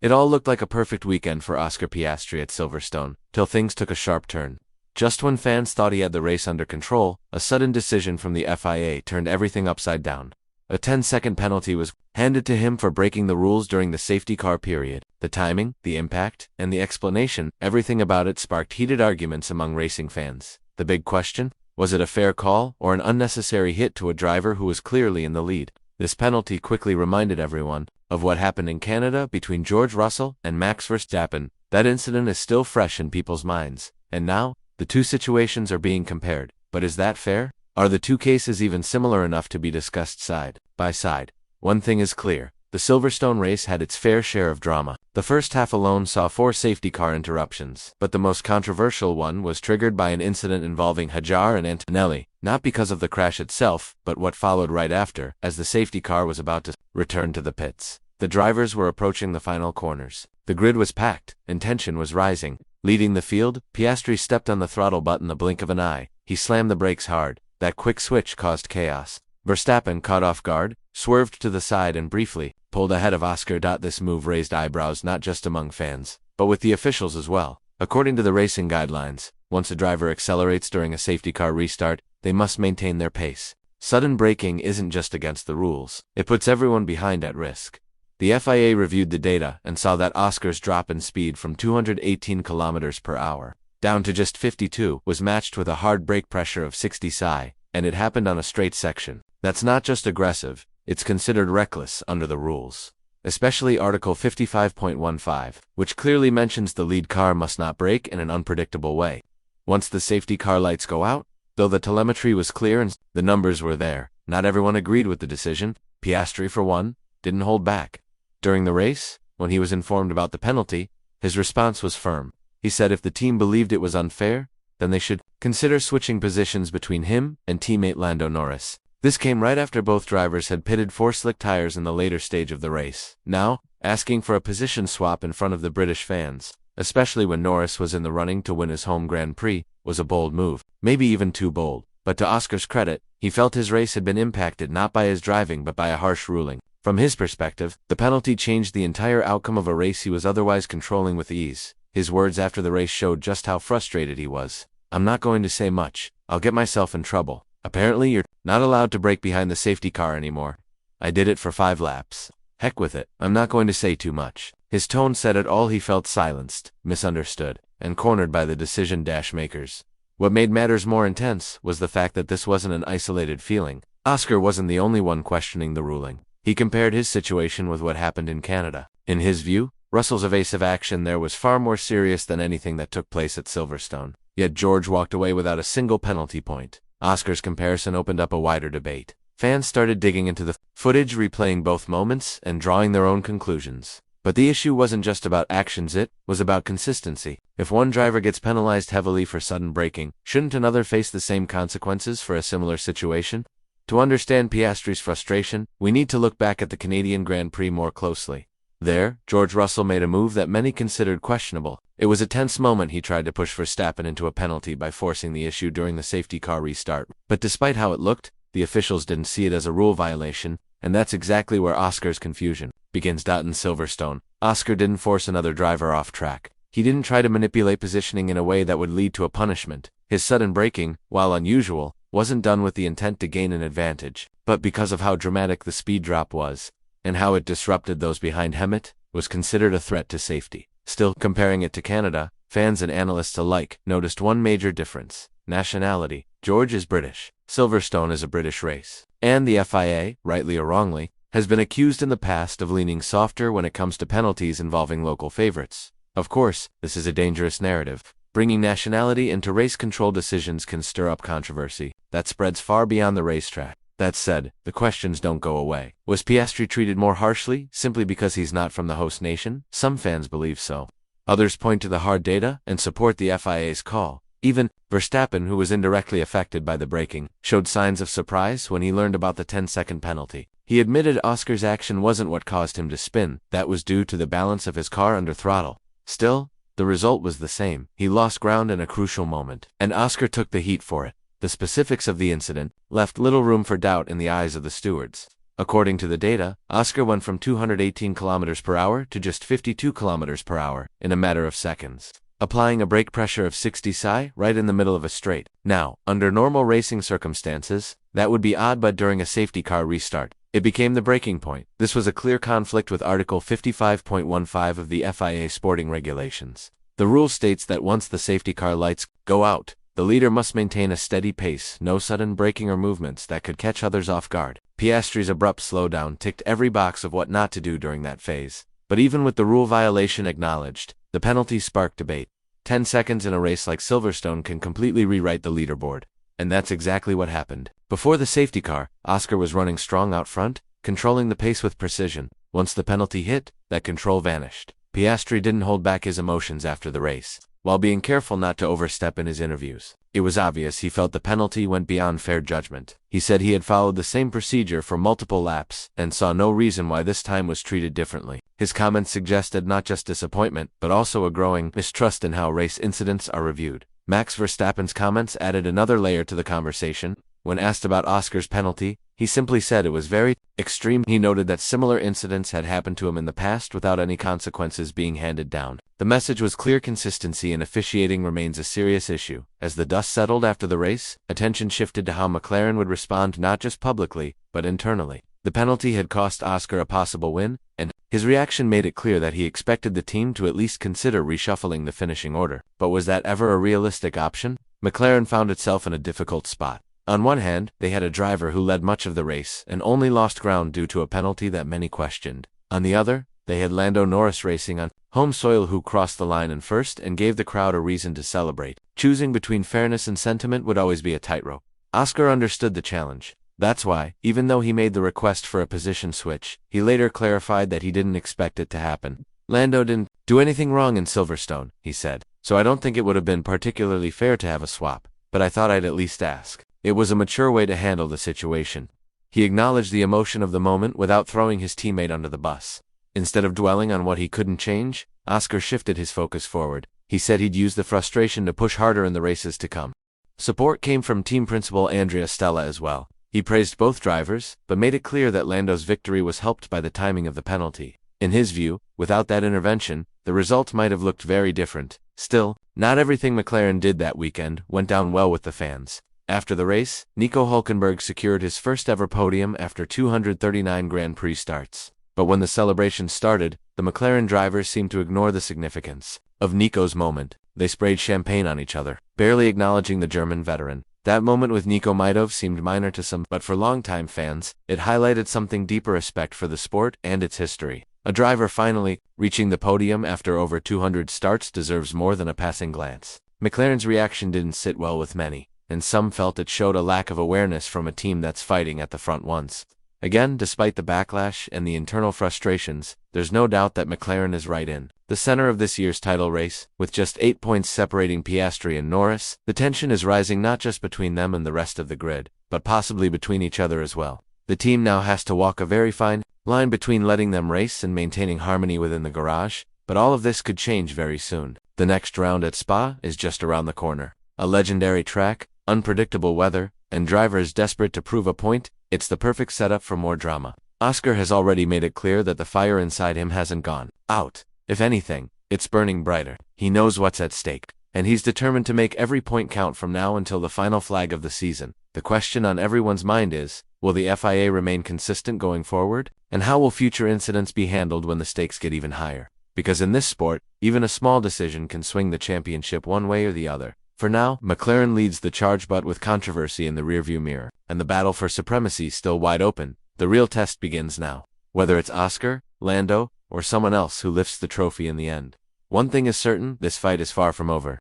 It all looked like a perfect weekend for Oscar Piastri at Silverstone, till things took a sharp turn. Just when fans thought he had the race under control, a sudden decision from the FIA turned everything upside down. A 10-second penalty was handed to him for breaking the rules during the safety car period. The timing, the impact, and the explanation, everything about it sparked heated arguments among racing fans. The big question? Was it a fair call, or an unnecessary hit to a driver who was clearly in the lead? This penalty quickly reminded everyone of what happened in Canada between George Russell and Max Verstappen. That incident is still fresh in people's minds, and now, the two situations are being compared. But is that fair? Are the two cases even similar enough to be discussed side by side? One thing is clear. The Silverstone race had its fair share of drama. The first half alone saw 4 safety car interruptions, but the most controversial one was triggered by an incident involving Hajar and Antonelli, not because of the crash itself, but what followed right after, as the safety car was about to return to the pits. The drivers were approaching the final corners. The grid was packed, and tension was rising. Leading the field, Piastri stepped on the throttle button the blink of an eye. He slammed the brakes hard. That quick switch caused chaos. Verstappen, caught off guard, swerved to the side and briefly pulled ahead of Oscar. This move raised eyebrows not just among fans, but with the officials as well. According to the racing guidelines, once a driver accelerates during a safety car restart, they must maintain their pace. Sudden braking isn't just against the rules, it puts everyone behind at risk. The FIA reviewed the data and saw that Oscar's drop in speed from 218 km per hour down to just 52 was matched with a hard brake pressure of 60 psi, and it happened on a straight section. That's not just aggressive, it's considered reckless under the rules. Especially Article 55.15, which clearly mentions the lead car must not brake in an unpredictable way. Once the safety car lights go out, though the telemetry was clear and the numbers were there, not everyone agreed with the decision. Piastri, for one, didn't hold back. During the race, when he was informed about the penalty, his response was firm. He said if the team believed it was unfair, then they should consider switching positions between him and teammate Lando Norris. This came right after both drivers had pitted for slick tires in the later stage of the race. Now, asking for a position swap in front of the British fans, especially when Norris was in the running to win his home Grand Prix, was a bold move, maybe even too bold. But to Oscar's credit, he felt his race had been impacted not by his driving but by a harsh ruling. From his perspective, the penalty changed the entire outcome of a race he was otherwise controlling with ease. His words after the race showed just how frustrated he was. "I'm not going to say much. I'll get myself in trouble. Apparently you're not allowed to brake behind the safety car anymore. I did it for 5 laps. Heck with it. I'm not going to say too much." His tone said it all. He felt silenced, misunderstood, and cornered by the decision makers. What made matters more intense was the fact that this wasn't an isolated feeling. Oscar wasn't the only one questioning the ruling. He compared his situation with what happened in Canada. In his view, Russell's evasive action there was far more serious than anything that took place at Silverstone. Yet George walked away without a single penalty point. Oscar's comparison opened up a wider debate. Fans started digging into the footage, replaying both moments, and drawing their own conclusions. But the issue wasn't just about actions, it was about consistency. If one driver gets penalized heavily for sudden braking, shouldn't another face the same consequences for a similar situation? To understand Piastri's frustration, we need to look back at the Canadian Grand Prix more closely. There, George Russell made a move that many considered questionable. It was a tense moment. He tried to push Verstappen into a penalty by forcing the issue during the safety car restart. But despite how it looked, the officials didn't see it as a rule violation, and that's exactly where Oscar's confusion begins. In Silverstone, Oscar didn't force another driver off track. He didn't try to manipulate positioning in a way that would lead to a punishment. His sudden braking, while unusual, wasn't done with the intent to gain an advantage, but because of how dramatic the speed drop was, and how it disrupted those behind him, it was considered a threat to safety. Still, comparing it to Canada, fans and analysts alike noticed one major difference: nationality. George is British. Silverstone is a British race. And the FIA, rightly or wrongly, has been accused in the past of leaning softer when it comes to penalties involving local favorites. Of course, this is a dangerous narrative. Bringing nationality into race control decisions can stir up controversy that spreads far beyond the racetrack. That said, the questions don't go away. Was Piastri treated more harshly simply because he's not from the host nation? Some fans believe so. Others point to the hard data and support the FIA's call. Even Verstappen, who was indirectly affected by the braking, showed signs of surprise when he learned about the 10-second penalty. He admitted Oscar's action wasn't what caused him to spin. That was due to the balance of his car under throttle. Still, the result was the same. He lost ground in a crucial moment, and Oscar took the heat for it. The specifics of the incident left little room for doubt in the eyes of the stewards. According to the data, Oscar went from 218 kilometers per hour to just 52 kilometers per hour in a matter of seconds, applying a brake pressure of 60 psi right in the middle of a straight. Now, under normal racing circumstances, that would be odd, but during a safety car restart, it became the breaking point. This was a clear conflict with Article 55.15 of the FIA sporting regulations. The rule states that once the safety car lights go out, the leader must maintain a steady pace, no sudden braking or movements that could catch others off guard. Piastri's abrupt slowdown ticked every box of what not to do during that phase. But even with the rule violation acknowledged, the penalty sparked debate. 10 seconds in a race like Silverstone can completely rewrite the leaderboard. And that's exactly what happened. Before the safety car, Oscar was running strong out front, controlling the pace with precision. Once the penalty hit, that control vanished. Piastri didn't hold back his emotions after the race, while being careful not to overstep in his interviews. It was obvious he felt the penalty went beyond fair judgment. He said he had followed the same procedure for multiple laps and saw no reason why this time was treated differently. His comments suggested not just disappointment, but also a growing mistrust in how race incidents are reviewed. Max Verstappen's comments added another layer to the conversation. When asked about Oscar's penalty, he simply said it was very extreme. He noted that similar incidents had happened to him in the past without any consequences being handed down. The message was clear: consistency in officiating remains a serious issue. As the dust settled after the race, attention shifted to how McLaren would respond, not just publicly, but internally. The penalty had cost Oscar a possible win, and his reaction made it clear that he expected the team to at least consider reshuffling the finishing order. But was that ever a realistic option? McLaren found itself in a difficult spot. On one hand, they had a driver who led much of the race and only lost ground due to a penalty that many questioned. On the other, they had Lando Norris racing on home soil, who crossed the line in first and gave the crowd a reason to celebrate. Choosing between fairness and sentiment would always be a tightrope. Oscar understood the challenge. That's why, even though he made the request for a position switch, he later clarified that he didn't expect it to happen. Lando didn't do anything wrong in Silverstone, he said, so I don't think it would have been particularly fair to have a swap, but I thought I'd at least ask. It was a mature way to handle the situation. He acknowledged the emotion of the moment without throwing his teammate under the bus. Instead of dwelling on what he couldn't change, Oscar shifted his focus forward. He said he'd use the frustration to push harder in the races to come. Support came from team principal Andrea Stella as well. He praised both drivers, but made it clear that Lando's victory was helped by the timing of the penalty. In his view, without that intervention, the result might have looked very different. Still, not everything McLaren did that weekend went down well with the fans. After the race, Nico Hülkenberg secured his first ever podium after 239 Grand Prix starts. But when the celebration started, the McLaren drivers seemed to ignore the significance of Nico's moment. They sprayed champagne on each other, barely acknowledging the German veteran. That moment with Nico might have seemed minor to some, but for longtime fans, it highlighted something deeper: respect for the sport and its history. A driver finally reaching the podium after over 200 starts deserves more than a passing glance. McLaren's reaction didn't sit well with many, and some felt it showed a lack of awareness from a team that's fighting at the front once again. Despite the backlash and the internal frustrations, there's no doubt that McLaren is right in the center of this year's title race. With just 8 points separating Piastri and Norris, the tension is rising not just between them and the rest of the grid, but possibly between each other as well. The team now has to walk a very fine line between letting them race and maintaining harmony within the garage, but all of this could change very soon. The next round at Spa is just around the corner. A legendary track, unpredictable weather, and drivers desperate to prove a point. It's the perfect setup for more drama. Oscar has already made it clear that the fire inside him hasn't gone out. If anything, it's burning brighter. He knows what's at stake, and he's determined to make every point count from now until the final flag of the season. The question on everyone's mind is, will the FIA remain consistent going forward? And how will future incidents be handled when the stakes get even higher? Because in this sport, even a small decision can swing the championship one way or the other. For now, McLaren leads the charge, but with controversy in the rearview mirror, and the battle for supremacy still wide open. The real test begins now. Whether it's Oscar, Lando, or someone else who lifts the trophy in the end. One thing is certain: this fight is far from over.